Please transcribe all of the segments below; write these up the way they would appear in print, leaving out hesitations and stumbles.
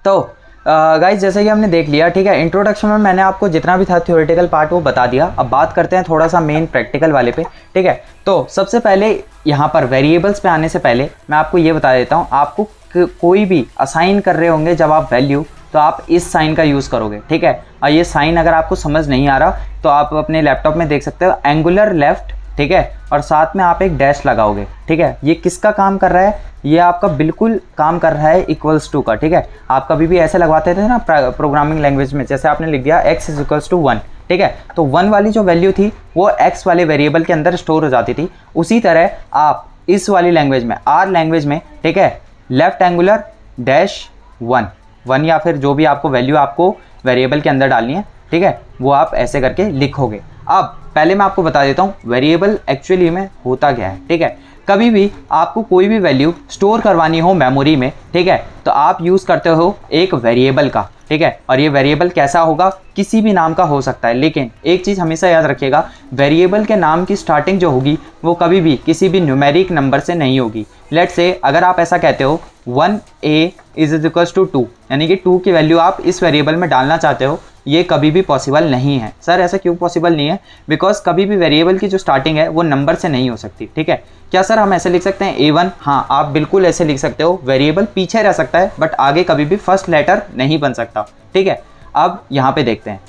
तो गाइज जैसे कि हमने देख लिया, ठीक है, इंट्रोडक्शन में मैंने आपको जितना भी था थ्योरेटिकल पार्ट वो बता दिया। अब बात करते हैं थोड़ा सा मेन प्रैक्टिकल वाले पे, ठीक है। तो सबसे पहले यहाँ पर वेरिएबल्स पे आने से पहले मैं आपको ये बता देता हूँ, आपको कोई भी असाइन कर रहे होंगे जब आप वैल्यू, तो आप इस साइन का यूज़ करोगे, ठीक है। और ये साइन अगर आपको समझ नहीं आ रहा तो आप अपने लैपटॉप में देख सकते हो, एंगुलर लेफ्ट, ठीक है, और साथ में आप एक डैश लगाओगे, ठीक है। ये किसका काम कर रहा है, ये आपका बिल्कुल काम कर रहा है इक्वल्स टू का, ठीक है। आप कभी भी ऐसे लगवाते थे ना प्रोग्रामिंग लैंग्वेज में, जैसे आपने लिख दिया x इज इक्वल्स टू 1, ठीक है, तो 1 वाली जो वैल्यू थी वो x वाले वेरिएबल के अंदर स्टोर हो जाती थी। उसी तरह आप इस वाली लैंग्वेज में, R लैंग्वेज में, ठीक है, लेफ्ट एंगुलर डैश 1 या फिर जो भी आपको वैल्यू आपको वेरिएबल के अंदर डालनी है, ठीक है, वो आप ऐसे करके लिखोगे। अब पहले मैं आपको बता देता हूँ वेरिएबल एक्चुअली में होता क्या है, ठीक है। कभी भी आपको कोई भी वैल्यू स्टोर करवानी हो मेमोरी में, ठीक है, तो आप यूज़ करते हो एक वेरिएबल का, ठीक है। और ये वेरिएबल कैसा होगा, किसी भी नाम का हो सकता है, लेकिन एक चीज़ हमेशा याद रखिएगा, वेरिएबल के नाम की स्टार्टिंग जो होगी वो कभी भी किसी भी न्यूमेरिक नंबर से नहीं होगी। लेट्स से अगर आप ऐसा कहते हो 1a इज इक्वल्स टू 2, यानी कि 2 की वैल्यू आप इस वेरिएबल में डालना चाहते हो, ये कभी भी पॉसिबल नहीं है। सर ऐसा क्यों पॉसिबल नहीं है, बिकॉज कभी भी वेरिएबल की जो स्टार्टिंग है वो नंबर से नहीं हो सकती, ठीक है। क्या सर हम ऐसे लिख सकते हैं a1, हाँ आप बिल्कुल ऐसे लिख सकते हो, वेरिएबल पीछे रह सकता है बट आगे कभी भी फर्स्ट लेटर नहीं बन सकता, ठीक है। अब यहाँ पे देखते हैं,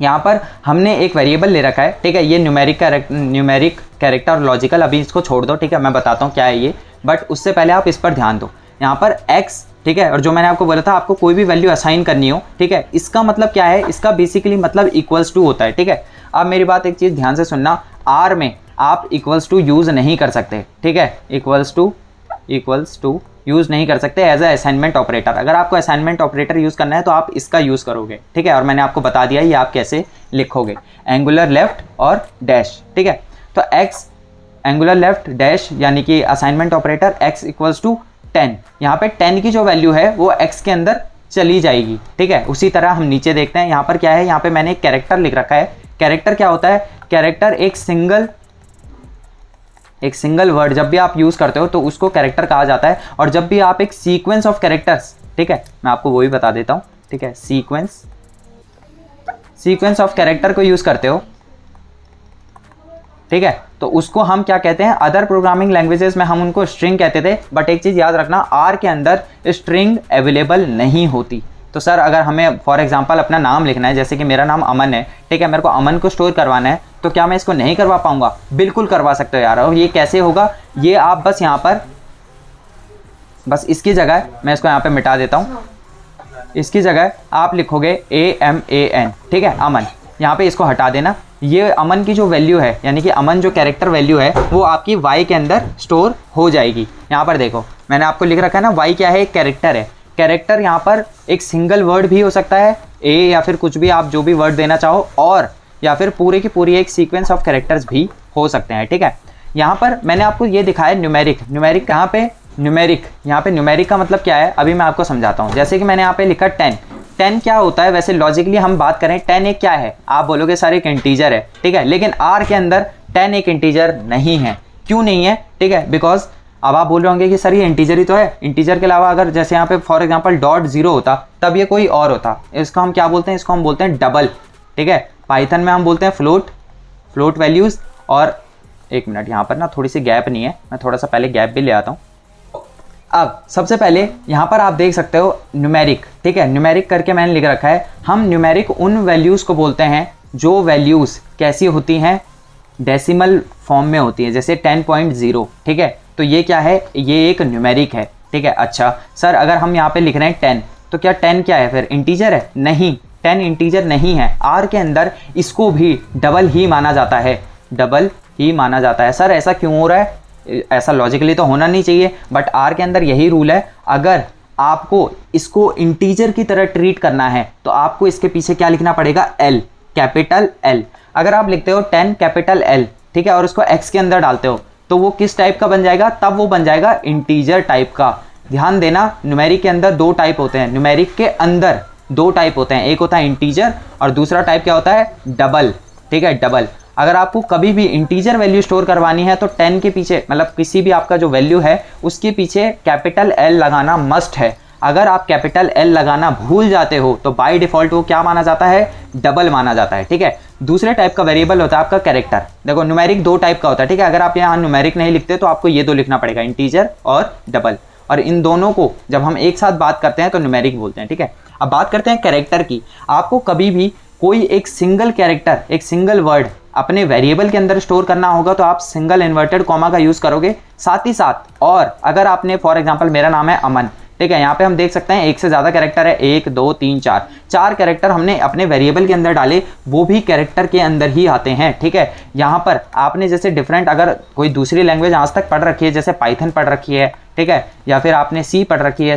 यहाँ पर हमने एक वेरिएबल ले रखा है, ठीक है, ये न्यूमेरिक कैरेक्टर और लॉजिकल, अभी इसको छोड़ दो, ठीक है, मैं बताता हूँ क्या है ये, बट उससे पहले आप इस पर ध्यान दो। यहाँ पर x, ठीक है, और जो मैंने आपको बोला था आपको कोई भी वैल्यू असाइन करनी हो, ठीक है, इसका मतलब क्या है, इसका बेसिकली मतलब इक्वल्स टू होता है, ठीक है। अब मेरी बात एक चीज़ ध्यान से सुनना, R में आप इक्वल्स टू यूज़ नहीं कर सकते, ठीक है, इक्वल्स टू यूज़ नहीं कर सकते एज अ असाइनमेंट ऑपरेटर। अगर आपको असाइनमेंट ऑपरेटर यूज़ करना है तो आप इसका यूज़ करोगे, ठीक है, और मैंने आपको बता दिया ये आप कैसे लिखोगे, एंगुलर लेफ्ट और डैश, ठीक है। तो x एंगुलर लेफ्ट डैश यानी कि assignment operator x equals to 10, यहाँ पे 10 की जो वैल्यू है वो x के अंदर चली जाएगी, ठीक है। उसी तरह हम नीचे देखते हैं, यहाँ पर क्या है, यहाँ पे मैंने एक कैरेक्टर लिख रखा है। कैरेक्टर क्या होता है, कैरेक्टर एक सिंगल वर्ड जब भी आप यूज़ करते हो तो उसको कैरेक्टर कहा जाता है, और जब भी आप एक सीक्वेंस ऑफ कैरेक्टर्स, ठीक है, मैं आपको वो भी बता देता हूँ, ठीक है, सीक्वेंस ऑफ कैरेक्टर को यूज़ करते हो, ठीक है, तो उसको हम क्या कहते हैं, अदर प्रोग्रामिंग लैंग्वेजेस में हम उनको स्ट्रिंग कहते थे, बट एक चीज़ याद रखना, आर के अंदर स्ट्रिंग अवेलेबल नहीं होती। तो सर अगर हमें फॉर एग्जांपल अपना नाम लिखना है, जैसे कि मेरा नाम अमन है, ठीक है, मेरे को अमन को स्टोर करवाना है, तो क्या मैं इसको नहीं करवा पाऊंगा, बिल्कुल करवा सकते हो यार। और ये कैसे होगा, ये आप बस यहाँ पर, बस इसकी जगह मैं इसको यहाँ पर मिटा देता हूँ, इसकी जगह आप लिखोगे AMAN, ठीक है, अमन, यहाँ पे इसको हटा देना। ये अमन की जो वैल्यू है, यानी कि अमन जो कैरेक्टर वैल्यू है वो आपकी y के अंदर स्टोर हो जाएगी। यहाँ पर देखो मैंने आपको लिख रखा है ना, y क्या है, एक कैरेक्टर है। कैरेक्टर यहाँ पर एक सिंगल वर्ड भी हो सकता है, a या फिर कुछ भी आप जो भी वर्ड देना चाहो, और या फिर पूरे की पूरी एक सीक्वेंस ऑफ कैरेक्टर्स भी हो सकते हैं, ठीक है। यहाँ पर मैंने आपको ये दिखाया न्यूमेरिक कहाँ पे, यहाँ पे न्यूमेरिक का मतलब क्या है अभी मैं आपको समझाता हूँ। जैसे कि मैंने यहाँ पे लिखा 10 क्या होता है, वैसे लॉजिकली हम बात करें 10 एक क्या है, आप बोलोगे सर एक इंटीजर है, ठीक है, लेकिन R के अंदर 10 एक इंटीजर नहीं है। क्यों नहीं है, ठीक है, बिकॉज अब आप बोल रहे होंगे कि सर ये इंटीजर ही तो है, इंटीजर के अलावा अगर जैसे यहाँ पे फॉर एग्जांपल .0 होता तब ये कोई और होता। इसका हम क्या बोलते हैं, इसको हम बोलते हैं डबल, ठीक है, पाइथन में हम बोलते हैं फ्लोट वैल्यूज़। और एक मिनट, यहाँ पर ना थोड़ी सी गैप नहीं है, मैं थोड़ा सा पहले गैप भी ले आता हूँ। अब सबसे पहले यहाँ पर आप देख सकते हो न्यूमेरिक, ठीक है, न्यूमेरिक करके मैंने लिख रखा है। हम न्यूमेरिक उन वैल्यूज़ को बोलते हैं जो वैल्यूज़ कैसी होती हैं, डेसिमल फॉर्म में होती है, जैसे 10.0, ठीक है, तो ये क्या है, ये एक न्यूमेरिक है, ठीक है। अच्छा सर अगर हम यहाँ पे लिख रहे हैं 10, तो क्या 10 क्या है, फिर इंटीजर है, नहीं, 10 इंटीजर नहीं है। आर के अंदर इसको भी डबल ही माना जाता है, सर ऐसा क्यों हो रहा है, ऐसा लॉजिकली तो होना नहीं चाहिए, बट आर के अंदर यही रूल है, अगर आपको इसको इंटीजर की तरह ट्रीट करना है तो आपको इसके पीछे क्या लिखना पड़ेगा, L, कैपिटल L। अगर आप लिखते हो 10 कैपिटल L, ठीक है, और उसको x के अंदर डालते हो तो वो किस टाइप का बन जाएगा, तब वो बन जाएगा इंटीजर टाइप का। ध्यान देना, न्यूमेरिक के अंदर 2 टाइप होते हैं, न्यूमेरिक के अंदर 2 टाइप होते हैं, एक होता है इंटीजर और दूसरा टाइप क्या होता है, डबल, ठीक है, डबल। अगर आपको कभी भी इंटीजर वैल्यू स्टोर करवानी है तो 10 के पीछे, मतलब किसी भी आपका जो वैल्यू है उसके पीछे कैपिटल L लगाना मस्ट है। अगर आप कैपिटल एल लगाना भूल जाते हो तो बाय डिफॉल्ट वो क्या माना जाता है, डबल माना जाता है, ठीक है। दूसरे टाइप का वेरिएबल होता है आपका कैरेक्टर। देखो न्यूमेरिक दो टाइप का होता है, ठीक है। अगर आप यहाँ न्यूमेरिक नहीं लिखते तो आपको ये दो लिखना पड़ेगा, इंटीजर और डबल, और इन दोनों को जब हम एक साथ बात करते हैं तो न्यूमेरिक बोलते हैं, ठीक है। अब बात करते हैं कैरेक्टर की। आपको कभी भी कोई एक सिंगल कैरेक्टर, एक सिंगल वर्ड अपने वेरिएबल के अंदर स्टोर करना होगा तो आप सिंगल इन्वर्टेड कॉमा का यूज़ करोगे। साथ ही साथ और अगर आपने फॉर एग्जांपल मेरा नाम है अमन, ठीक है, यहाँ पे हम देख सकते हैं एक से ज़्यादा कैरेक्टर है, 1 2 3 4, 4 कैरेक्टर हमने अपने वेरिएबल के अंदर डाले, वो भी कैरेक्टर के अंदर ही आते हैं, ठीक है। यहाँ पर आपने जैसे डिफरेंट अगर कोई दूसरी लैंग्वेज आज तक पढ़ रखी है, जैसे पाइथन पढ़ रखी है, ठीक है, या फिर आपने सी पढ़ रखी है,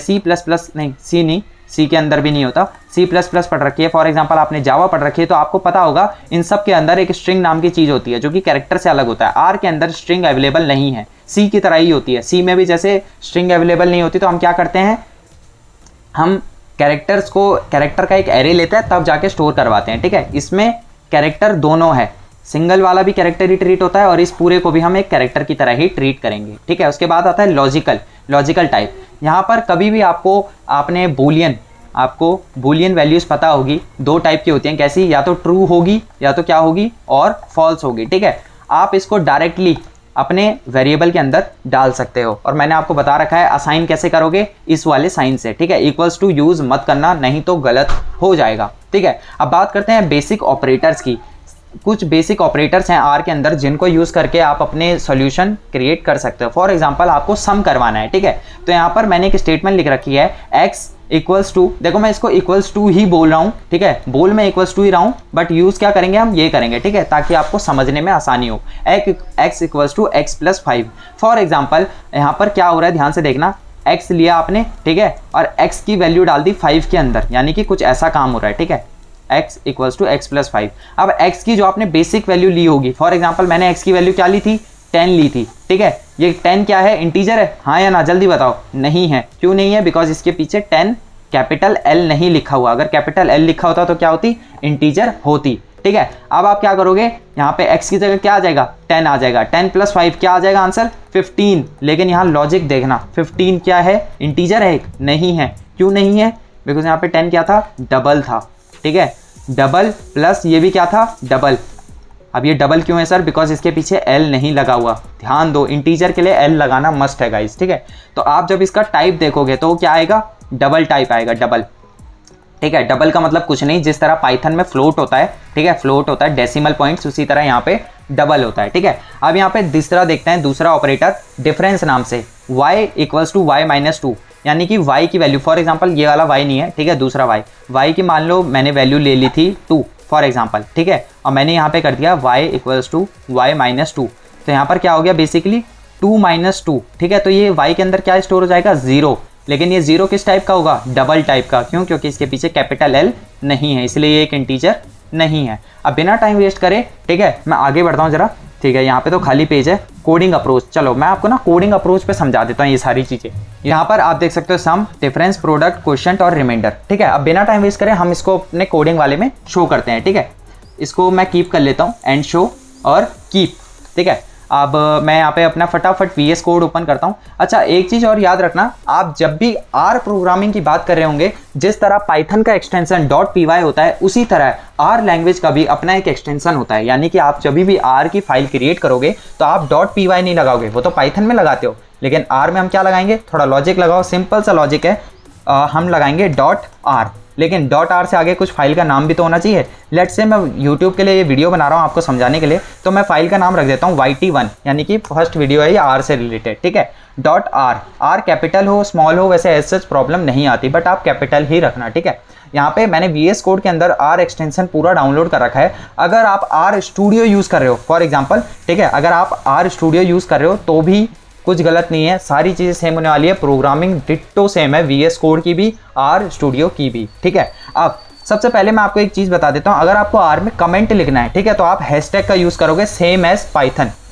सी के अंदर भी नहीं होता, C++ पढ़ रखी है, फॉर एग्जांपल आपने जावा पढ़ रखी है, तो आपको पता होगा इन सब के अंदर एक स्ट्रिंग नाम की चीज़ होती है जो कि कैरेक्टर से अलग होता है। आर के अंदर स्ट्रिंग अवेलेबल नहीं है, सी की तरह ही होती है। सी में भी जैसे स्ट्रिंग अवेलेबल नहीं होती तो हम क्या करते हैं, हम कैरेक्टर्स को, कैरेक्टर का एक एरे लेते हैं तब जाके स्टोर करवाते हैं, ठीक है। इसमें कैरेक्टर दोनों है, सिंगल वाला भी कैरेक्टर ही ट्रीट होता है और इस पूरे को भी हम एक कैरेक्टर की तरह ही ट्रीट करेंगे, ठीक है। उसके बाद आता है लॉजिकल टाइप। यहाँ पर कभी भी आपने बूलियन वैल्यूज़ पता होगी, दो टाइप की होती हैं, कैसी, या तो ट्रू होगी या तो क्या होगी और फॉल्स होगी, ठीक है। आप इसको डायरेक्टली अपने वेरिएबल के अंदर डाल सकते हो और मैंने आपको बता रखा है असाइन कैसे करोगे, इस वाले साइन से, ठीक है। इक्वल्स टू यूज मत करना, नहीं तो गलत हो जाएगा, ठीक है। अब बात करते हैं बेसिक ऑपरेटर्स की। कुछ बेसिक ऑपरेटर्स हैं आर के अंदर जिनको यूज़ करके आप अपने सॉल्यूशन क्रिएट कर सकते हो। फॉर एग्जांपल आपको सम करवाना है, ठीक है, तो यहाँ पर मैंने एक स्टेटमेंट लिख रखी है x इक्वल्स टू, देखो मैं इसको इक्वल्स टू ही बोल रहा हूँ, ठीक है, बोल मैं इक्वल्स टू ही रहा हूँ, बट यूज़ क्या करेंगे, हम ये करेंगे, ठीक है, ताकि आपको समझने में आसानी हो। x equals to x plus 5। For example यहाँ पर क्या हो रहा है, ध्यान से देखना, x लिया आपने, ठीक है, और x की वैल्यू डाल दी 5 के अंदर, यानी कि कुछ ऐसा काम हो रहा है, ठीक है। x equals to x plus 5। अब x की जो आपने बेसिक वैल्यू ली होगी, फॉर एग्जांपल मैंने x की वैल्यू क्या ली थी, 10 ली थी, ठीक है। ये 10 क्या है, इंटीजर है, हाँ या ना, जल्दी बताओ। नहीं है, क्यों नहीं है, बिकॉज इसके पीछे 10 कैपिटल L नहीं लिखा हुआ। अगर कैपिटल L लिखा होता तो क्या होती, इंटीजर होती, ठीक है। अब आप क्या करोगे, यहाँ पे x की जगह क्या आ जाएगा, 10 आ जाएगा, 10 प्लस 5 क्या आ जाएगा आंसर, 15। लेकिन यहाँ लॉजिक देखना, 15 क्या है, इंटीजर है, नहीं है, क्यों नहीं है, बिकॉज यहाँ पे 10 क्या था, डबल था, ठीक है, डबल प्लस ये भी क्या था, डबल। अब ये डबल क्यों है सर, बिकॉज इसके पीछे L नहीं लगा हुआ। ध्यान दो, इंटीजर के लिए L लगाना मस्ट है गाइस, ठीक है। तो आप जब इसका टाइप देखोगे तो क्या आएगा, डबल टाइप आएगा, डबल, ठीक है। डबल का मतलब कुछ नहीं, जिस तरह पाइथन में फ्लोट होता है, ठीक है, फ्लोट होता है डेसिमल पॉइंट्स, उसी तरह यहाँ पे डबल होता है, ठीक है। अब यहाँ पे दूसरा देखते हैं, दूसरा ऑपरेटर डिफरेंस नाम से, y equals to y minus 2, यानी कि y की वैल्यू, फॉर एग्जांपल ये वाला y नहीं है, ठीक है, दूसरा y की मान लो मैंने वैल्यू ले ली थी 2 फॉर एग्जांपल, ठीक है, और मैंने यहाँ पे कर दिया y equals to y minus 2। तो यहाँ पर क्या हो गया, बेसिकली 2 माइनस 2, ठीक है। तो ये y के अंदर क्या स्टोर हो जाएगा, 0। लेकिन ये 0 किस टाइप का होगा, डबल टाइप का, क्यों, क्योंकि इसके पीछे कैपिटल L नहीं है, इसलिए ये एक इंटीजर नहीं है। अब बिना टाइम वेस्ट करे, ठीक है, मैं आगे बढ़ता हूँ जरा, ठीक है। यहाँ पे तो खाली पेज है, कोडिंग अप्रोच, चलो मैं आपको ना कोडिंग अप्रोच पे समझा देता हूँ ये सारी चीज़ें। यहाँ पर आप देख सकते हो सम, डिफरेंस, प्रोडक्ट, क्वोशिएंट और रिमाइंडर, ठीक है। अब बिना टाइम वेस्ट करें हम इसको अपने कोडिंग वाले में शो करते हैं, ठीक है। इसको मैं कीप कर लेता हूँ, एंड शो और कीप, ठीक है। अब मैं यहाँ पे अपना फटाफट VS कोड ओपन करता हूँ। अच्छा, एक चीज़ और याद रखना, आप जब भी आर प्रोग्रामिंग की बात कर रहे होंगे, जिस तरह पाइथन का एक्सटेंशन .py होता है, उसी तरह आर लैंग्वेज का भी अपना एक एक्सटेंशन होता है। यानी कि आप जब भी आर की फाइल क्रिएट करोगे तो आप .py नहीं लगाओगे, वो तो पाइथन में लगाते हो, लेकिन आर में हम क्या लगाएंगे, थोड़ा लॉजिक लगाओ, सिंपल सा लॉजिक है, हम लगाएंगे .r। लेकिन .r से आगे कुछ फाइल का नाम भी तो होना चाहिए। लेट्स से मैं YouTube के लिए ये वीडियो बना रहा हूँ आपको समझाने के लिए, तो मैं फाइल का नाम रख देता हूँ YT1, यानी कि फर्स्ट वीडियो है ये R से रिलेटेड, ठीक है। .r कैपिटल हो स्मॉल हो वैसे एज सच प्रॉब्लम नहीं आती, बट आप कैपिटल ही रखना, ठीक है। यहाँ पे मैंने VS कोड के अंदर R एक्सटेंशन पूरा डाउनलोड कर रखा है। अगर आप R स्टूडियो यूज़ कर रहे हो फॉर एग्जाम्पल, ठीक है, अगर आप R स्टूडियो यूज़ कर रहे हो तो भी कुछ गलत नहीं है, सारी चीज़ें सेम होने वाली है, प्रोग्रामिंग डिट्टो सेम है, VS कोड की भी, R स्टूडियो की भी, ठीक है। अब सबसे पहले मैं आपको एक चीज़ बता देता हूँ, अगर आपको R में कमेंट लिखना है, ठीक है, तो आप हैशटैग का यूज़ करोगे, सेम एज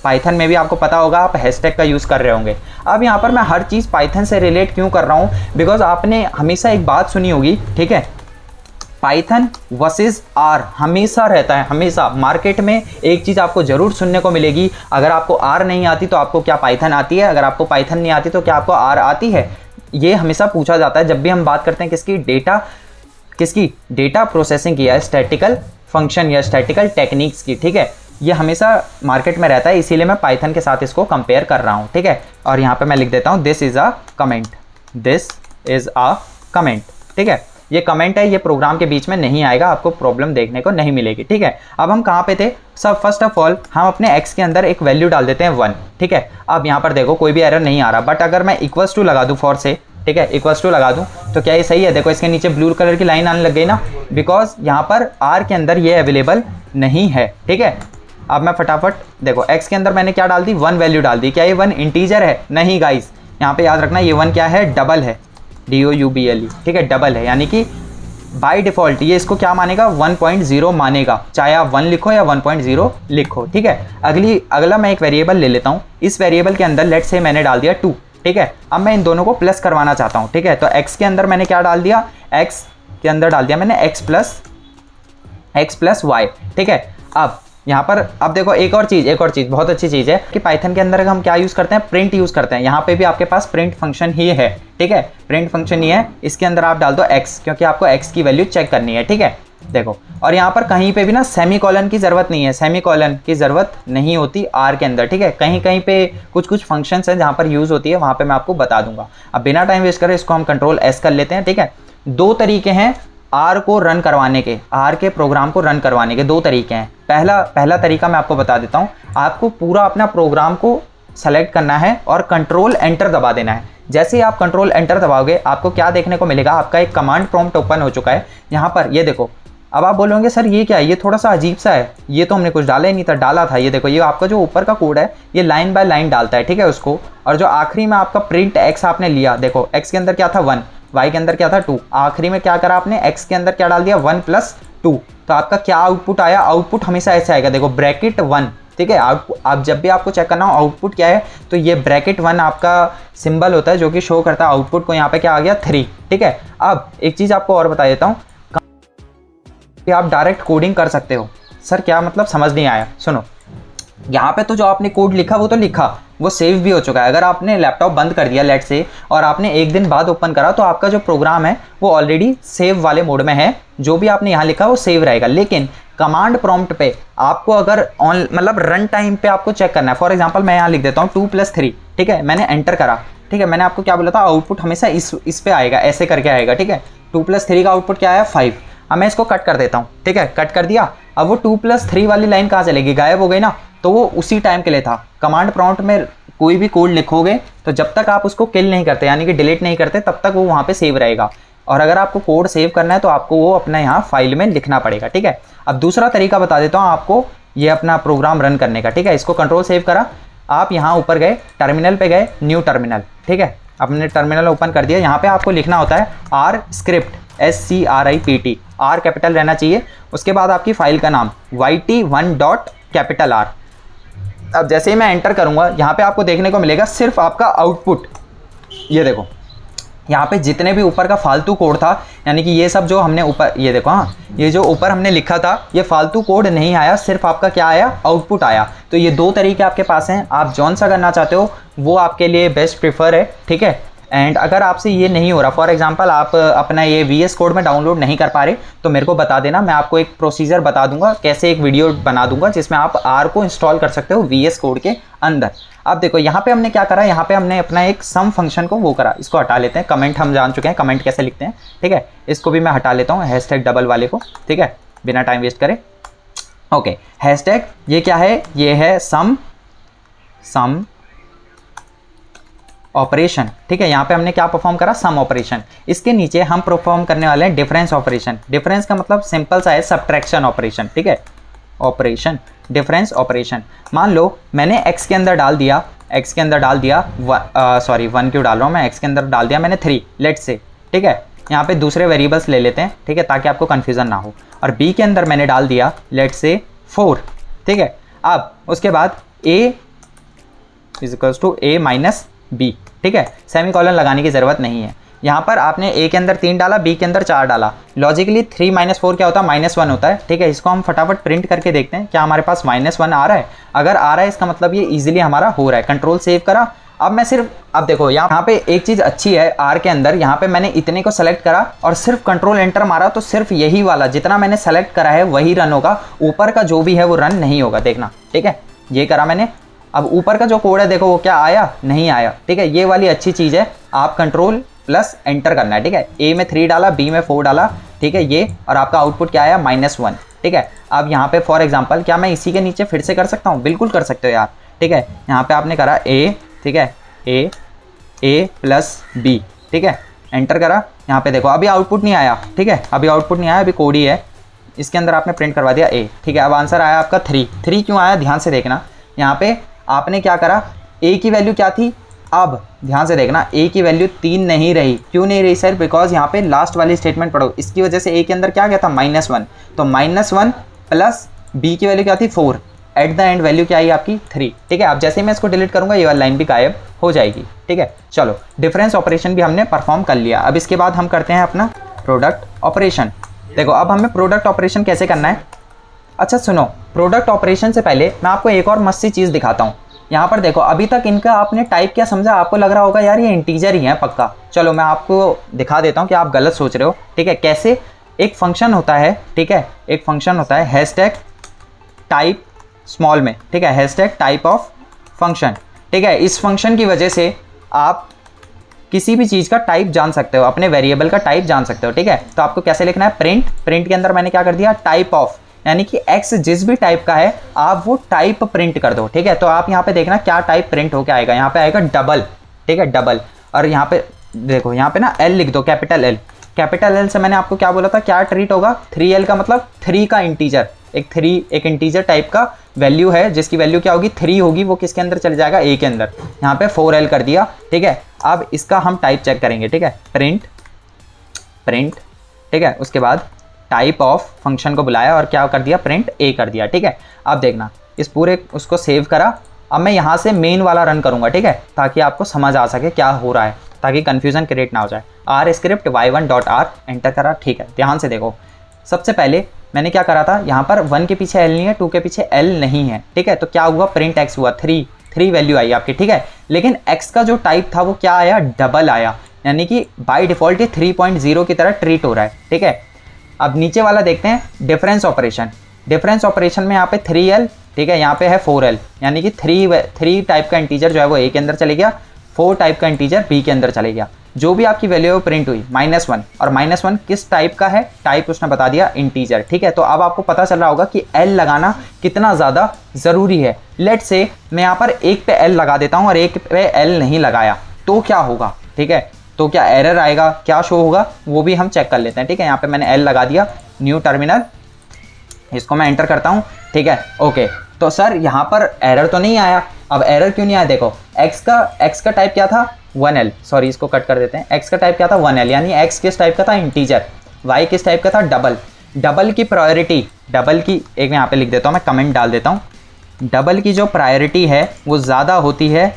पाइथन में भी आपको पता होगा आप हैशटैग का यूज़ कर रहे होंगे। अब यहाँ पर मैं हर चीज़ पाइथन से रिलेट क्यों कर रहा हूँ, बिकॉज आपने हमेशा एक बात सुनी होगी, ठीक है, पाइथन वर्सेस आर हमेशा रहता है, हमेशा मार्केट में एक चीज़ आपको ज़रूर सुनने को मिलेगी, अगर आपको आर नहीं आती तो आपको क्या पाइथन आती है, अगर आपको पाइथन नहीं आती तो क्या आपको आर आती है। ये हमेशा पूछा जाता है जब भी हम बात करते हैं किसकी डेटा प्रोसेसिंग की या स्टैटिकल फंक्शन या स्टैटिकल टेक्निक्स की, ठीक है। ये हमेशा मार्केट में रहता है, इसीलिए मैं पाइथन के साथ इसको कंपेयर कर रहा हूँ, ठीक है। और यहाँ पे मैं लिख देता हूँ this is a comment, this is a comment, ठीक है। ये कमेंट है, ये प्रोग्राम के बीच में नहीं आएगा, आपको प्रॉब्लम देखने को नहीं मिलेगी, ठीक है। अब हम कहाँ पे थे, सब फर्स्ट ऑफ ऑल हम अपने x के अंदर एक वैल्यू डाल देते हैं 1, ठीक है। अब यहाँ पर देखो कोई भी एरर नहीं आ रहा, बट अगर मैं इक्वल्स टू लगा दूँ फॉर से, ठीक है, इक्वल्स टू लगा दूँ तो क्या ये सही है? देखो इसके नीचे ब्लू कलर की लाइन आने लग गई ना, बिकॉज यहाँ पर r के अंदर ये अवेलेबल नहीं है, ठीक है। अब मैं फटाफट देखो x के अंदर मैंने क्या डाल दी, 1 वैल्यू डाल दी। क्या ये 1 इंटीजर है? नहीं गाइस, यहाँ पे याद रखना ये 1 क्या है, डबल है, DOUBLE, ठीक है, डबल है, यानी कि बाय डिफ़ॉल्ट ये इसको क्या मानेगा, 1.0 मानेगा, चाहे आप 1 लिखो या 1.0 लिखो, ठीक है। अगला मैं एक वेरिएबल ले लेता हूँ, इस वेरिएबल के अंदर लेट्स से मैंने डाल दिया 2, ठीक है। अब मैं इन दोनों को प्लस करवाना चाहता हूँ, ठीक है। तो x के अंदर मैंने क्या डाल दिया, x के अंदर डाल दिया मैंने x प्लस y, ठीक है। अब यहाँ पर अब देखो एक और चीज़ बहुत अच्छी चीज़ है कि पाइथन के अंदर हम क्या यूज़ करते हैं, प्रिंट यूज़ करते हैं। यहाँ पे भी आपके पास प्रिंट फंक्शन ही है, ठीक है, प्रिंट फंक्शन ही है। इसके अंदर आप डाल दो x, क्योंकि आपको x की वैल्यू चेक करनी है, ठीक है। देखो, और यहाँ पर कहीं पे भी ना सेमीकोलन की ज़रूरत नहीं है, सेमीकोलन की ज़रूरत नहीं होती R के अंदर, ठीक है। कहीं पे कुछ फंक्शंस हैं जहाँ पर यूज़ होती है, वहाँ पे मैं आपको बता दूंगा। अब बिना टाइम वेस्ट करे इसको हम कंट्रोल S कर लेते हैं, ठीक है। 2 तरीके हैं R को रन करवाने के, R के प्रोग्राम को रन करवाने के 2 तरीके हैं। पहला तरीका मैं आपको बता देता हूँ, आपको पूरा अपना प्रोग्राम को सेलेक्ट करना है और कंट्रोल एंटर दबा देना है। जैसे ही आप कंट्रोल एंटर दबाओगे आपको क्या देखने को मिलेगा, आपका एक कमांड प्रॉम्प्ट ओपन हो चुका है। यहाँ पर ये देखो, अब आप बोलोगे सर ये क्या है, ये थोड़ा सा अजीब सा है, ये तो हमने कुछ डाला ही नहीं था, डाला था। ये देखो, ये आपका जो ऊपर का कोड है ये लाइन बाय लाइन डालता है, ठीक है, उसको। और जो आखिरी में आपका प्रिंट x आपने लिया, देखो x के अंदर क्या था 1, y के अंदर क्या था 2, आखिरी में क्या करा आपने, x के अंदर क्या डाल दिया 1 + 2, तो आपका क्या आउटपुट आया, आउटपुट हमेशा ऐसे आएगा, देखो ब्रैकेट 1, ठीक है। आप जब भी आपको चेक करना हो आउटपुट क्या है, तो ये ब्रैकेट 1 आपका सिंबल होता है जो कि शो करता है आउटपुट को। यहाँ पे क्या आ गया 3, ठीक है। अब एक चीज़ आपको और बता देता हूँ कि आप डायरेक्ट कोडिंग कर सकते हो। सर क्या मतलब, समझ नहीं आया? सुनो, यहाँ पे तो जो आपने कोड लिखा वो तो लिखा, वो सेव भी हो चुका है। अगर आपने लैपटॉप बंद कर दिया लेट से और आपने 1 दिन बाद ओपन करा, तो आपका जो प्रोग्राम है वो ऑलरेडी सेव वाले मोड में है, जो भी आपने यहाँ लिखा वो सेव रहेगा। लेकिन कमांड प्रॉम्प्ट पे आपको अगर मतलब रन टाइम पे आपको चेक करना है, फॉर एग्जांपल मैं यहाँ लिख देता हूँ 2 + 3, ठीक है, मैंने एंटर करा, ठीक है। मैंने आपको क्या बोला था, आउटपुट हमेशा इस पे आएगा, ऐसे करके आएगा, ठीक है। 2 + 3 का आउटपुट क्या आया 5। अब मैं इसको कट कर देता हूँ, ठीक है, कट कर दिया। अब वो 2 + 3 वाली लाइन कहाँ चलेगी, गायब हो गई ना, तो वो उसी टाइम के लिए था। कमांड प्रॉम्प्ट में कोई भी कोड लिखोगे तो जब तक आप उसको किल नहीं करते, यानी कि डिलीट नहीं करते, तब तक वो वहाँ पे सेव रहेगा। और अगर आपको कोड सेव करना है तो आपको वो अपना यहाँ फाइल में लिखना पड़ेगा, ठीक है। अब दूसरा तरीका बता देता हूँ आपको ये अपना प्रोग्राम रन करने का, ठीक है। इसको कंट्रोल सेव करा, आप यहाँ ऊपर गए, टर्मिनल पे गए, न्यू टर्मिनल, ठीक है, अपने टर्मिनल ओपन कर दिया। यहाँ पे आपको लिखना होता है R script, SCRIPT, R capital रहना चाहिए। उसके बाद आपकी फाइल का नाम YT1.R। अब जैसे ही मैं एंटर करूँगा, यहाँ पे आपको देखने को मिलेगा सिर्फ आपका आउटपुट। ये देखो, यहाँ पे जितने भी ऊपर का फालतू कोड था, यानी कि ये सब जो हमने ऊपर, ये देखो, हाँ, ये जो ऊपर हमने लिखा था ये फालतू कोड नहीं आया, सिर्फ आपका क्या आया, आउटपुट आया। तो ये 2 तरीके आपके पास हैं, आप जौन सा करना चाहते हो वो आपके लिए बेस्ट प्रीफर है, ठीक है। एंड अगर आपसे ये नहीं हो रहा, फॉर एग्जांपल आप अपना ये VS कोड में डाउनलोड नहीं कर पा रहे, तो मेरे को बता देना, मैं आपको एक प्रोसीजर बता दूंगा, कैसे एक वीडियो बना दूंगा जिसमें आप R को इंस्टॉल कर सकते हो VS कोड के अंदर। अब देखो यहाँ पे हमने क्या करा, यहाँ पे हमने अपना एक सम फंक्शन को वो करा, इसको हटा लेते हैं। कमेंट हम जान चुके हैं कमेंट कैसे लिखते हैं, ठीक है। इसको भी मैं हटा लेता हूँ, हैशटैग डबल वाले को, ठीक है, बिना टाइम वेस्ट करे। ओके, हैशटैग ये क्या है, ये है सम ऑपरेशन, ठीक है। यहाँ पे हमने क्या परफॉर्म करा, सम ऑपरेशन। इसके नीचे हम परफॉर्म करने वाले हैं डिफरेंस ऑपरेशन। डिफरेंस का मतलब सिंपल सा है, सब्ट्रैक्शन ऑपरेशन, ठीक है, ऑपरेशन, डिफरेंस ऑपरेशन। मान लो मैंने x के अंदर डाल दिया, x के अंदर डाल दिया, सॉरी 1 क्यों डाल रहा हूँ मैं, x के अंदर डाल दिया मैंने 3, लेट से, ठीक है। यहाँ पे दूसरे वेरिएबल्स ले लेते हैं, ठीक है, ताकि आपको कन्फ्यूजन ना हो। और b के अंदर मैंने डाल दिया लेट से 4, ठीक है। अब उसके बाद a = a - b, ठीक है, सेमीकोलन लगाने की ज़रूरत नहीं है। यहाँ पर आपने a के अंदर 3 डाला, b के अंदर 4 डाला, लॉजिकली 3 - 4 क्या होता है, -1 होता है, ठीक है। इसको हम फटाफट प्रिंट करके देखते हैं क्या हमारे पास -1 आ रहा है। अगर आ रहा है इसका मतलब ये इजीली हमारा हो रहा है। कंट्रोल सेव करा, अब मैं सिर्फ, अब देखो यहाँ पे एक चीज़ अच्छी है आर के अंदर, यहाँ पे मैंने इतने को सेलेक्ट करा और सिर्फ कंट्रोल एंटर मारा तो सिर्फ यही वाला जितना मैंने सेलेक्ट करा है वही रन होगा, ऊपर का जो भी है वो रन नहीं होगा, देखना ठीक है। ये करा मैंने, अब ऊपर का जो कोड है देखो वो क्या आया, नहीं आया, ठीक है। ये वाली अच्छी चीज़ है, आप कंट्रोल प्लस एंटर करना है, ठीक है। ए में 3 डाला, बी में 4 डाला, ठीक है ये, और आपका आउटपुट क्या आया -1, ठीक है। अब यहाँ पे फॉर एग्जांपल क्या मैं इसी के नीचे फिर से कर सकता हूँ, बिल्कुल कर सकते हो यार, ठीक है। यहाँ पे आपने करा ए, ठीक है, ए प्लस बी, ठीक है, एंटर करा। यहाँ पे देखो अभी आउटपुट नहीं आया, ठीक है, अभी आउटपुट नहीं आया, अभी कोड ही है, इसके अंदर आपने प्रिंट करवा दिया ए, ठीक है। अब आंसर आया आपका 3 क्यों आया, ध्यान से देखना। यहाँ पे आपने क्या करा, ए की वैल्यू क्या थी, अब ध्यान से देखना ए की वैल्यू 3 नहीं रही, क्यों नहीं रही सर, बिकॉज यहाँ पे लास्ट वाली स्टेटमेंट पढ़ो, इसकी वजह से ए के अंदर क्या था -1, तो -1 प्लस बी की वैल्यू क्या थी 4, एट द एंड वैल्यू क्या आई आपकी 3, ठीक है। अब जैसे ही मैं इसको डिलीट करूंगा ये वाली लाइन भी गायब हो जाएगी, ठीक है। चलो डिफरेंस ऑपरेशन भी हमने परफॉर्म कर लिया। अब इसके बाद हम करते हैं अपना प्रोडक्ट ऑपरेशन। देखो अब हमें प्रोडक्ट ऑपरेशन कैसे करना है, अच्छा सुनो, प्रोडक्ट ऑपरेशन से पहले मैं आपको एक और मस्त सी चीज़ दिखाता हूँ। यहाँ पर देखो अभी तक इनका आपने टाइप क्या समझा, आपको लग रहा होगा यार ये इंटीजर ही है पक्का, चलो मैं आपको दिखा देता हूँ कि आप गलत सोच रहे हो, ठीक है। कैसे, एक फंक्शन होता है, ठीक है, एक फंक्शन होता है हैशटैग टाइप स्मॉल में, ठीक है, हैशटैग टाइप ऑफ फंक्शन, ठीक है। इस फंक्शन की वजह से आप किसी भी चीज़ का टाइप जान सकते हो, अपने वेरिएबल का टाइप जान सकते हो, ठीक है। तो आपको कैसे लिखना है, प्रिंट के अंदर मैंने क्या कर दिया, टाइप ऑफ, यानी कि x जिस भी टाइप का है आप वो टाइप प्रिंट कर दो, ठीक है। तो आप यहाँ पे देखना क्या टाइप प्रिंट होके आएगा, यहाँ पे आएगा डबल, ठीक है, डबल, और यहाँ पे देखो यहाँ पे ना L लिख दो, कैपिटल L से मैंने आपको क्या बोला था, क्या ट्रीट होगा, 3L का मतलब 3 का इंटीजर, एक इंटीजर टाइप का वैल्यू है जिसकी वैल्यू क्या होगी 3 होगी, वो किसके अंदर चले जाएगा, ए के अंदर। यहाँ पे 4L कर दिया, ठीक है। अब इसका हम टाइप चेक करेंगे, ठीक है, प्रिंट, ठीक है, उसके बाद टाइप ऑफ फंक्शन को बुलाया और क्या कर दिया, प्रिंट ए कर दिया, ठीक है। अब देखना इस पूरे उसको सेव करा, अब मैं यहाँ से मेन वाला रन करूँगा, ठीक है, ताकि आपको समझ आ सके क्या हो रहा है, ताकि कन्फ्यूज़न क्रिएट ना हो जाए। आर स्क्रिप्ट y1.r एंटर करा, ठीक है। ध्यान से देखो, सबसे पहले मैंने क्या करा था, यहाँ पर 1 के पीछे L नहीं है, 2 के पीछे L नहीं है, ठीक है। तो क्या हुआ, प्रिंट x हुआ, 3 वैल्यू आई आपकी, ठीक है। लेकिन x का जो टाइप था वो क्या आया, डबल आया, यानी कि बाय डिफ़ॉल्ट ये 3.0 की तरह ट्रीट हो रहा है, ठीक है। अब नीचे वाला देखते हैं डिफरेंस ऑपरेशन में यहाँ पे 3L, ठीक है, यहाँ पे है 4L, यानी कि 3 टाइप का इंटीजर जो है वो ए के अंदर चले गया, 4 टाइप का इंटीजर बी के अंदर चले गया। जो भी आपकी वैल्यू है वो प्रिंट हुई -1, और -1 किस टाइप का है, टाइप उसने बता दिया इंटीजर, ठीक है। तो अब आपको पता चल रहा होगा कि L लगाना कितना ज़्यादा ज़रूरी है। लेट्स से मैं यहाँ पर एक पे L लगा देता हूँ और एक पे L नहीं लगाया तो क्या होगा, ठीक है, तो क्या एरर आएगा, क्या शो होगा, वो भी हम चेक कर लेते हैं, ठीक है। यहाँ पे मैंने L लगा दिया, न्यू टर्मिनल, इसको मैं एंटर करता हूँ, ठीक है, ओके। तो सर यहाँ पर एरर तो नहीं आया, अब एरर क्यों नहीं आया, देखो x का टाइप क्या था 1L, सॉरी इसको कट कर देते हैं, x का टाइप क्या था 1L, यानी x किस टाइप का था, इंटीजर, y किस टाइप का था, डबल की प्रायोरिटी, डबल की एक मैं यहाँ पे लिख देता हूँ, मैं कमेंट डाल देता हूँ, डबल की जो प्रायोरिटी है वो ज़्यादा होती है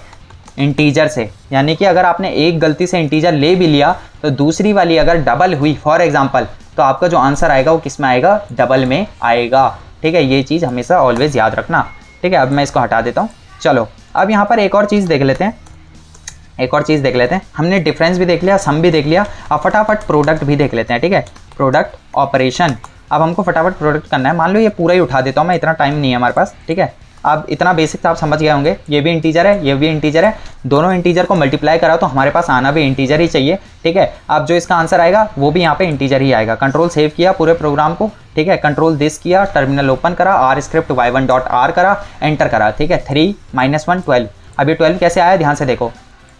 इंटीजर से, यानी कि अगर आपने एक गलती से इंटीजर ले भी लिया तो दूसरी वाली अगर डबल हुई फॉर एग्जांपल, तो आपका जो आंसर आएगा वो किस में आएगा, डबल में आएगा, ठीक है। ये चीज़ हमेशा ऑलवेज याद रखना, ठीक है। अब मैं इसको हटा देता हूँ। चलो अब यहाँ पर एक और चीज़ देख लेते हैं, हमने डिफरेंस भी देख लिया, सम भी देख लिया, अब फटाफट प्रोडक्ट भी देख लेते हैं, ठीक है। प्रोडक्ट ऑपरेशन, अब हमको फटाफट प्रोडक्ट करना है, मान लो ये पूरा ही उठा देता हूँ मैं, इतना टाइम नहीं है हमारे पास, ठीक है। अब इतना बेसिक तो आप समझ गए होंगे, ये भी इंटीजर है, ये भी इंटीजर है, दोनों इंटीजर को मल्टीप्लाई करा तो हमारे पास आना भी इंटीजर ही चाहिए, ठीक है। अब जो इसका आंसर आएगा वो भी यहाँ पे इंटीजर ही आएगा। कंट्रोल सेव किया पूरे प्रोग्राम को, ठीक है, कंट्रोल दिस किया, टर्मिनल ओपन करा, आर स्क्रिप्ट y1.r करा, एंटर करा, ठीक है। 3 -1 12, अब ये 12 कैसे आया, ध्यान से देखो,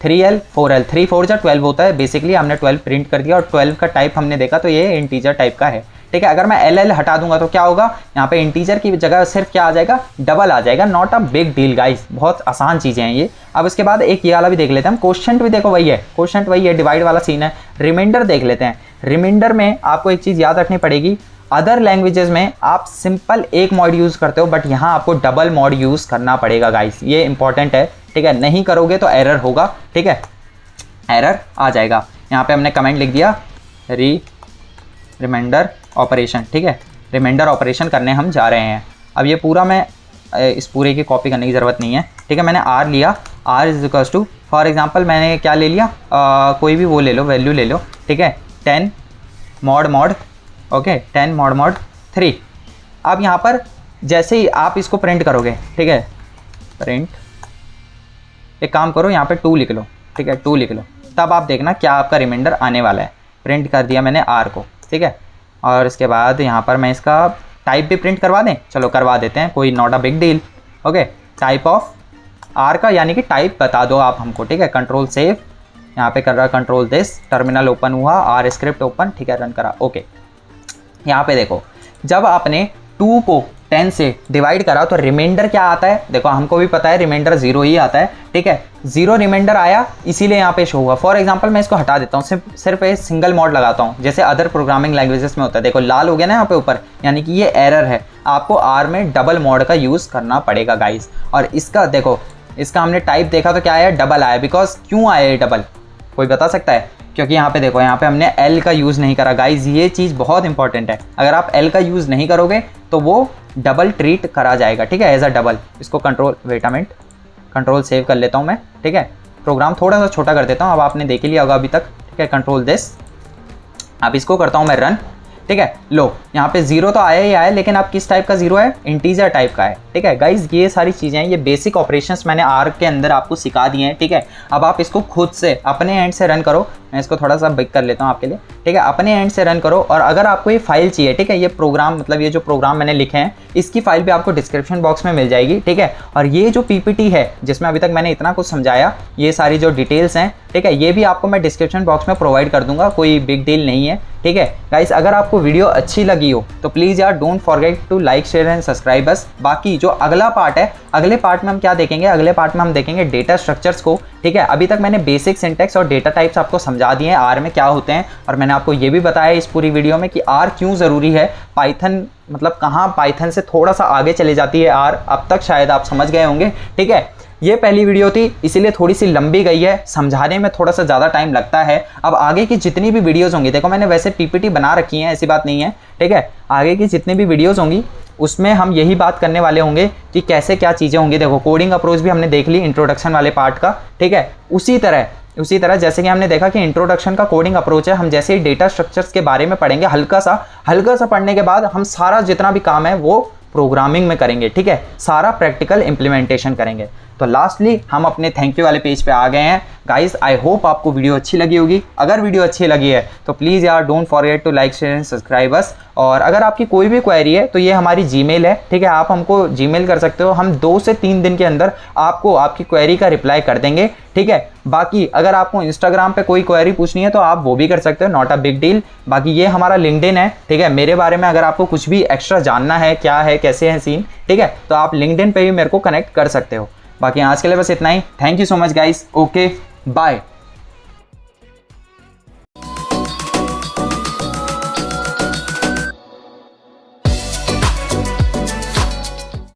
3L 4L, 3 4 जा 12 होता है, बेसिकली हमने 12 प्रिंट कर दिया और 12 का टाइप हमने देखा तो ये इंटीजर टाइप का है, ठीक है। अगर मैं LL हटा दूंगा तो क्या होगा, यहाँ पे इंटीजर की जगह सिर्फ क्या आ जाएगा, डबल आ जाएगा, not a big deal guys, बहुत आसान चीज़ें हैं ये। अब इसके बाद एक ये वाला भी देख लेते हैं हम, क्वोशंट भी देखो वही है, डिवाइड वाला सीन है। रिमाइंडर देख लेते हैं, रिमाइंडर में आपको एक चीज़ याद रखनी पड़ेगी, अदर लैंग्वेजेस में आप सिंपल एक मॉड यूज़ करते हो, बट यहाँ आपको डबल मॉड यूज़ करना पड़ेगा गाइस, ये इंपॉर्टेंट है, ठीक है। नहीं करोगे तो एरर होगा, ठीक है, एरर आ जाएगा। यहाँ पे हमने कमेंट लिख दिया रिमाइंडर ऑपरेशन, ठीक है, रिमाइंडर ऑपरेशन करने हम जा रहे हैं। अब ये पूरा मैं इस पूरे की कॉपी करने की ज़रूरत नहीं है, ठीक है। मैंने आर लिया, r is equals to for example मैंने क्या ले लिया, कोई भी वो ले लो, वैल्यू ले लो, ठीक है, 10 मॉड ओके, 10 मॉड 3। अब यहाँ पर जैसे ही आप इसको प्रिंट करोगे, ठीक है, प्रिंट, एक काम करो यहाँ पे 2 लिख लो, ठीक है, 2 लिख लो, तब आप देखना क्या आपका रिमाइंडर आने वाला है। प्रिंट कर दिया मैंने आर को, ठीक है, और इसके बाद यहाँ पर मैं इसका टाइप भी प्रिंट करवा दें, चलो करवा देते हैं, कोई not a big deal. Okay, type of r का यानी कि टाइप बता दो आप हमको, ठीक है, कंट्रोल सेव, यहाँ पे कर रहा कंट्रोल दिस, टर्मिनल ओपन हुआ, आर स्क्रिप्ट ओपन, ठीक है, रन करा। ओके, यहाँ पे देखो जब आपने 2 को 10 से डिवाइड करा तो रिमाइंडर क्या आता है, देखो हमको भी पता है रिमाइंडर 0 ही आता है, ठीक है, 0 रिमाइंडर आया, इसीलिए यहाँ पे शो हुआ। फॉर एग्जांपल मैं इसको हटा देता हूँ, सिर्फ एक सिंगल मॉड लगाता हूँ, जैसे अदर प्रोग्रामिंग लैंग्वेजेस में होता है, देखो लाल हो गया ना यहाँ पे ऊपर, यानी कि ये एरर है, आपको आर में डबल मॉड का यूज़ करना पड़ेगा गाइस। और इसका देखो, इसका हमने टाइप देखा तो क्या आया, डबल आया, बिकॉज क्यों आया ये डबल, कोई बता सकता है? क्योंकि यहाँ पे देखो, यहाँ पे हमने एल का यूज़ नहीं करा गाइज, ये चीज़ बहुत इंपॉर्टेंट है, अगर आप एल का यूज़ नहीं करोगे तो वो डबल ट्रीट करा जाएगा, ठीक है, एज अ डबल। इसको control, wait a minute, control save कर लेता हूँ मैं, ठीक है, प्रोग्राम थोड़ा सा छोटा कर देता हूँ, अब आपने देख लिया होगा अभी तक, ठीक है, कंट्रोल दिस, अब इसको करता हूँ मैं रन, ठीक है, लो यहाँ पे 0 तो आया ही आया, लेकिन अब किस टाइप का 0 है, इंटीजर टाइप का है, ठीक है गाइज। ये सारी चीज़ें हैं, ये बेसिक ऑपरेशंस मैंने आर के अंदर आपको सिखा दिए हैं, ठीक है। अब आप इसको खुद से अपने एंड से रन करो, मैं इसको थोड़ा सा बिग कर लेता हूँ आपके लिए, ठीक है, अपने एंड से रन करो। और अगर आपको ये फाइल चाहिए, ठीक है, ये प्रोग्राम मतलब ये जो प्रोग्राम मैंने लिखे हैं, इसकी फाइल भी आपको डिस्क्रिप्शन बॉक्स में मिल जाएगी, ठीक है। और ये जो पीपीटी है जिसमें अभी तक मैंने इतना कुछ समझाया, ये सारी जो डिटेल्स हैं, ठीक है, ये भी आपको मैं डिस्क्रिप्शन बॉक्स में प्रोवाइड कर दूंगा, कोई बिग डील नहीं है, ठीक है गाइस। अगर आपको वीडियो अच्छी लगी हो तो प्लीज़ यार don't forget to like, share and subscribe बस। बाकी जो अगला पार्ट है, अगले पार्ट में हम क्या देखेंगे, अगले पार्ट में हम देखेंगे डेटा स्ट्रक्चर्स को, ठीक है। अभी तक मैंने बेसिक सिंटैक्स और डेटा टाइप्स आपको समझा दिए हैं, आर में क्या होते हैं, और मैंने आपको ये भी बताया इस पूरी वीडियो में कि आर क्यों ज़रूरी है, पाइथन मतलब कहाँ पाइथन से थोड़ा सा आगे चले जाती है आर, अब तक शायद आप समझ गए होंगे, ठीक है। ये पहली वीडियो थी, इसीलिए थोड़ी सी लंबी गई है, समझाने में थोड़ा सा ज़्यादा टाइम लगता है। अब आगे की जितनी भी वीडियोस होंगी, देखो मैंने वैसे पीपीटी बना रखी है, ऐसी बात नहीं है, ठीक है, आगे की जितनी भी वीडियोस होंगी उसमें हम यही बात करने वाले होंगे कि कैसे क्या चीज़ें होंगी। देखो कोडिंग अप्रोच भी हमने देख ली इंट्रोडक्शन वाले पार्ट का, ठीक है, उसी तरह जैसे कि हमने देखा कि इंट्रोडक्शन का कोडिंग अप्रोच है, हम जैसे ही डेटा स्ट्रक्चर्स के बारे में पढ़ेंगे, हल्का सा पढ़ने के बाद हम सारा जितना भी काम है वो प्रोग्रामिंग में करेंगे, ठीक है, सारा प्रैक्टिकल इंप्लीमेंटेशन करेंगे। तो लास्टली हम अपने थैंक यू वाले पेज पे आ गए हैं गाइस। आई होप आपको वीडियो अच्छी लगी होगी, अगर वीडियो अच्छी लगी है तो प्लीज़ यार don't forget to like, share and subscribe us. और अगर आपकी कोई भी क्वेरी है तो ये हमारी जीमेल है, ठीक है, आप हमको जीमेल कर सकते हो, हम 2 से 3 दिन के अंदर आपको आपकी क्वेरी का रिप्लाई कर देंगे, ठीक है। बाकी अगर आपको इंस्टाग्राम पे कोई क्वेरी पूछनी है तो आप वो भी कर सकते हो, नॉट अ बिग डील। बाकी ये हमारा लिंक्डइन है, ठीक है, मेरे बारे में अगर आपको कुछ भी एक्स्ट्रा जानना है, क्या है कैसे है सीन, ठीक है, तो आप लिंक्डइन पे भी मेरे को कनेक्ट कर सकते हो। बाकी आज के लिए बस इतना ही, thank you so much guys, okay bye.